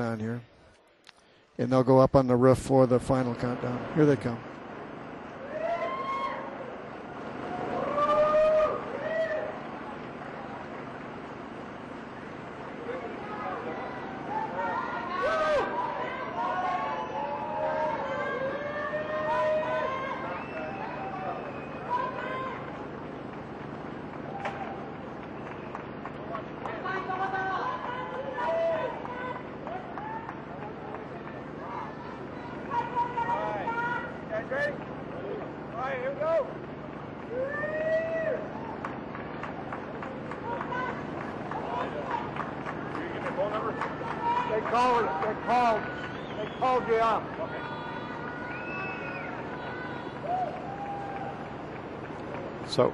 on here. And they'll go up on the roof for the final countdown. Here they come. They called you up. So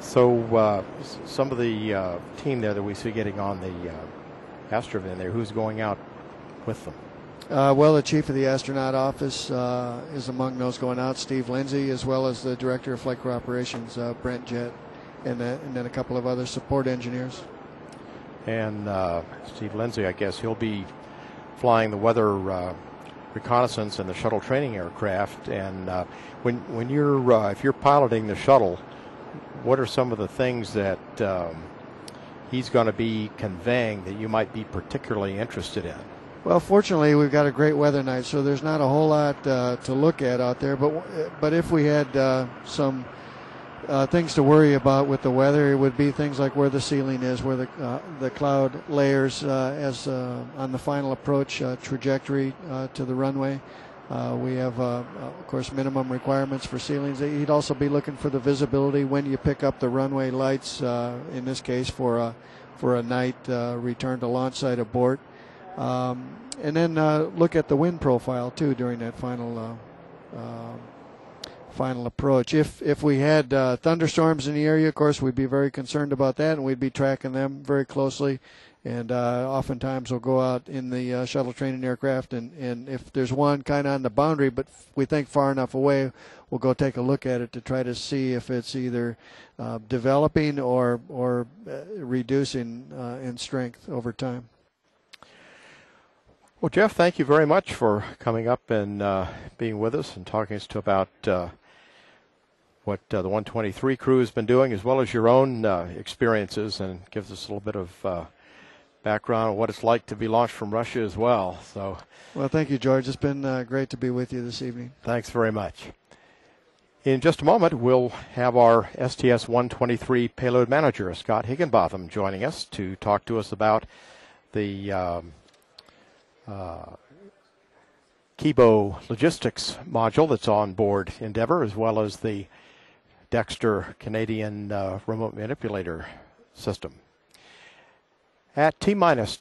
some of the team there that we see getting on the Astrovan there, who's going out with them? Well, the chief of the astronaut office is among those going out, Steve Lindsay, as well as the director of flight crew operations, Brent Jett, and then a couple of other support engineers. And Steve Lindsay, I guess he'll be flying the weather reconnaissance and the shuttle training aircraft. And when you're if you're piloting the shuttle, what are some of the things that he's going to be conveying that you might be particularly interested in? Well, fortunately, we've got a great weather night, so there's not a whole lot to look at out there. But if we had some things to worry about with the weather, it would be things like where the ceiling is, where the cloud layers as on the final approach trajectory to the runway. We have, of course, minimum requirements for ceilings. He'd also be looking for the visibility when you pick up the runway lights, in this case for a night return to launch site abort. And then look at the wind profile, too, during that final approach. If we had thunderstorms in the area, of course, we'd be very concerned about that, and we'd be tracking them very closely. And oftentimes we'll go out in the shuttle training aircraft, and if there's one kind of on the boundary, but we think far enough away, we'll go take a look at it to try to see if it's either developing or reducing in strength over time. Well, Jeff, thank you very much for coming up and being with us and talking to us about what the 123 crew has been doing, as well as your own experiences, and gives us a little bit of background on what it's like to be launched from Russia as well. So, well, thank you, George. It's been great to be with you this evening. Thanks very much. In just a moment, we'll have our STS123 payload manager, Scott Higginbotham, joining us to talk to us about the Kibo logistics module that's on board Endeavour, as well as the Dexter Canadian remote manipulator system. At T-minus